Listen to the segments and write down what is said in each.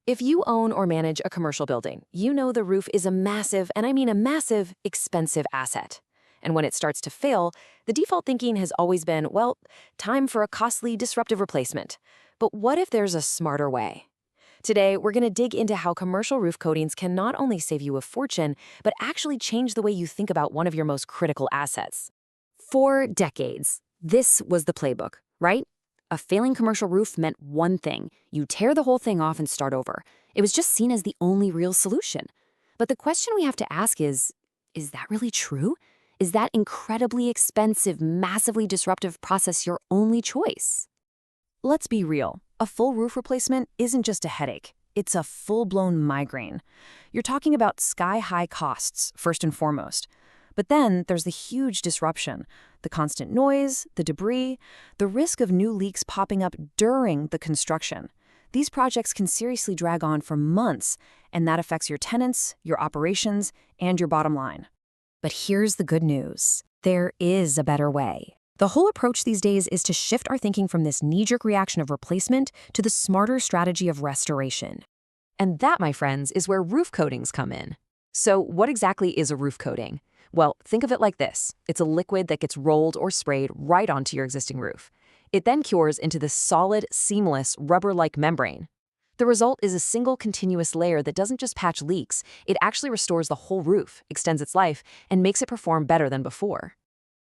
If you own or manage a commercial building, you know the roof is a massive, and I mean a massive, expensive asset. And when it starts to fail, the default thinking has always been, well, time for a costly, disruptive replacement. But what if there's a smarter way? Today, we're going to dig into how commercial roof coatings can not only save you a fortune, but actually change the way you think about one of your most critical assets. For decades, this was the playbook, right? A failing commercial roof meant one thing: you tear the whole thing off and start over. It was just seen as the only real solution. But the question we have to ask is that really true? Is that incredibly expensive, massively disruptive process your only choice? Let's be real. A full roof replacement isn't just a headache. It's a full-blown migraine. You're talking about sky-high costs, first and foremost. But then there's the huge disruption, the constant noise, the debris, the risk of new leaks popping up during the construction. These projects can seriously drag on for months, and that affects your tenants, your operations, and your bottom line. But here's the good news. There is a better way. The whole approach these days is to shift our thinking from this knee-jerk reaction of replacement to the smarter strategy of restoration. And that, my friends, is where roof coatings come in. So what exactly is a roof coating? Well, think of it like this. It's a liquid that gets rolled or sprayed right onto your existing roof. It then cures into this solid, seamless, rubber-like membrane. The result is a single continuous layer that doesn't just patch leaks, it actually restores the whole roof, extends its life, and makes it perform better than before.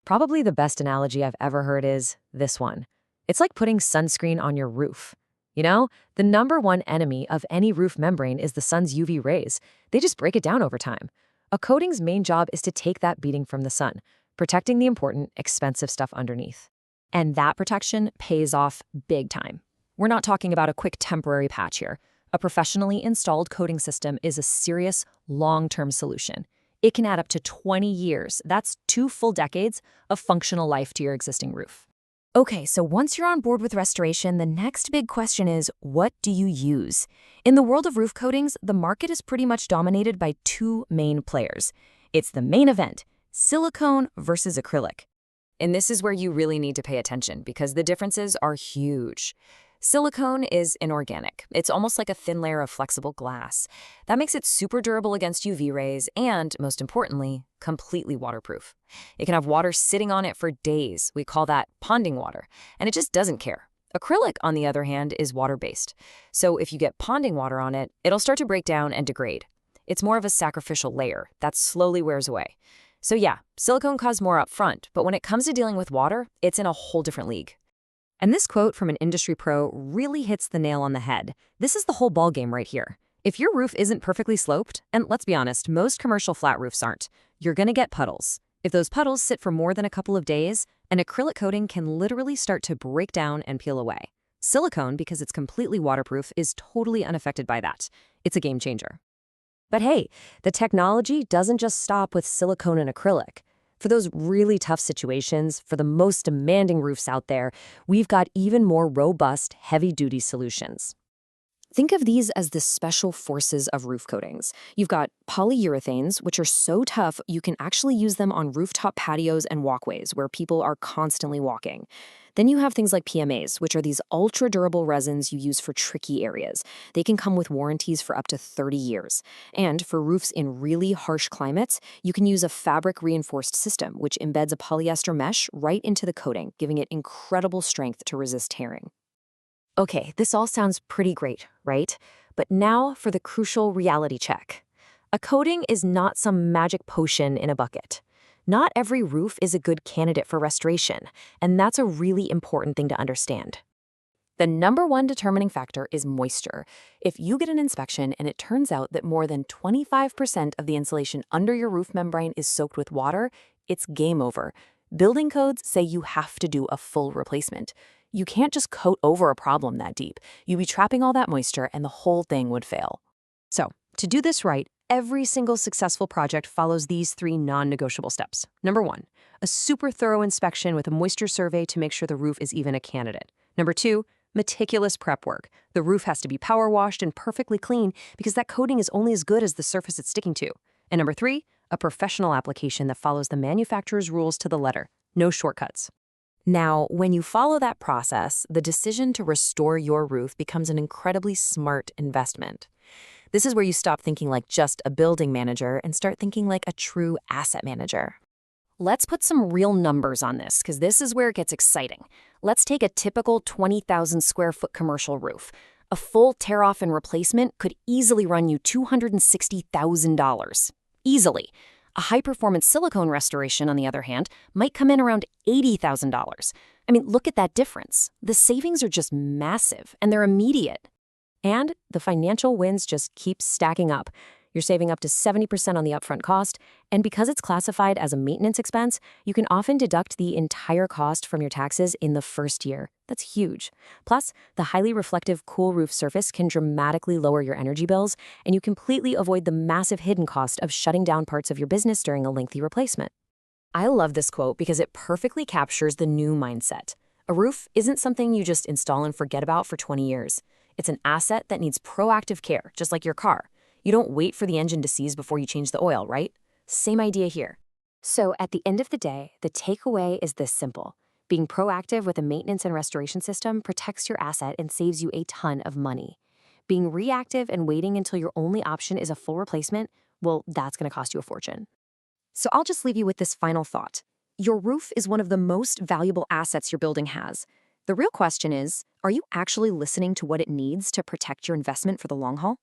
Probably the best analogy I've ever heard is this one. It's like putting sunscreen on your roof. You know, the number one enemy of any roof membrane is the sun's UV rays. They just break it down over time. A coating's main job is to take that beating from the sun, protecting the important, expensive stuff underneath. And that protection pays off big time. We're not talking about a quick temporary patch here. A professionally installed coating system is a serious, long-term solution. It can add up to 20 years. That's 2 full decades of functional life to your existing roof. Okay, so once you're on board with restoration, the next big question is, what do you use? In the world of roof coatings, the market is pretty much dominated by 2 main players. It's the main event, silicone versus acrylic. And this is where you really need to pay attention because the differences are huge. Silicone is inorganic. It's almost like a thin layer of flexible glass. That makes it super durable against UV rays and, most importantly, completely waterproof. It can have water sitting on it for days. We call that ponding water, and it just doesn't care. Acrylic, on the other hand, is water-based. So if you get ponding water on it, it'll start to break down and degrade. It's more of a sacrificial layer that slowly wears away. So yeah, silicone costs more up front, but when it comes to dealing with water, it's in a whole different league. And this quote from an industry pro really hits the nail on the head. This is the whole ballgame right here. If your roof isn't perfectly sloped, and let's be honest, most commercial flat roofs aren't, you're gonna get puddles. If those puddles sit for more than a couple of days, an acrylic coating can literally start to break down and peel away. Silicone, because it's completely waterproof, is totally unaffected by that. It's a game changer. But hey, the technology doesn't just stop with silicone and acrylic. For those really tough situations, for the most demanding roofs out there, we've got even more robust, heavy-duty solutions. Think of these as the special forces of roof coatings. You've got polyurethanes, which are so tough you can actually use them on rooftop patios and walkways where people are constantly walking. Then you have things like PMAs, which are these ultra-durable resins you use for tricky areas. They can come with warranties for up to 30 years. And for roofs in really harsh climates, you can use a fabric-reinforced system, which embeds a polyester mesh right into the coating, giving it incredible strength to resist tearing. Okay, this all sounds pretty great, right? But now for the crucial reality check. A coating is not some magic potion in a bucket. Not every roof is a good candidate for restoration, and that's a really important thing to understand. The number one determining factor is moisture. If you get an inspection and it turns out that more than 25% of the insulation under your roof membrane is soaked with water, it's game over. Building codes say you have to do a full replacement. You can't just coat over a problem that deep. You'd be trapping all that moisture and the whole thing would fail. So, to do this right, every single successful project follows these 3 non-negotiable steps. Number 1, a super thorough inspection with a moisture survey to make sure the roof is even a candidate. Number 2, meticulous prep work. The roof has to be power washed and perfectly clean because that coating is only as good as the surface it's sticking to. And number 3, a professional application that follows the manufacturer's rules to the letter. No shortcuts. Now, when you follow that process, the decision to restore your roof becomes an incredibly smart investment. This is where you stop thinking like just a building manager and start thinking like a true asset manager. Let's put some real numbers on this, because this is where it gets exciting. Let's take a typical 20,000 square foot commercial roof. A full tear-off and replacement could easily run you $260,000. Easily. A high-performance silicone restoration, on the other hand, might come in around $80,000. I mean, look at that difference. The savings are just massive, and they're immediate. And the financial wins just keep stacking up. You're saving up to 70% on the upfront cost, and because it's classified as a maintenance expense, you can often deduct the entire cost from your taxes in the first year. That's huge. Plus, the highly reflective cool roof surface can dramatically lower your energy bills, and you completely avoid the massive hidden cost of shutting down parts of your business during a lengthy replacement. I love this quote because it perfectly captures the new mindset. A roof isn't something you just install and forget about for 20 years. It's an asset that needs proactive care, just like your car. You don't wait for the engine to seize before you change the oil, right? Same idea here. So at the end of the day, the takeaway is this simple. Being proactive with a maintenance and restoration system protects your asset and saves you a ton of money. Being reactive and waiting until your only option is a full replacement, well, that's going to cost you a fortune. So I'll just leave you with this final thought. Your roof is one of the most valuable assets your building has. The real question is, are you actually listening to what it needs to protect your investment for the long haul?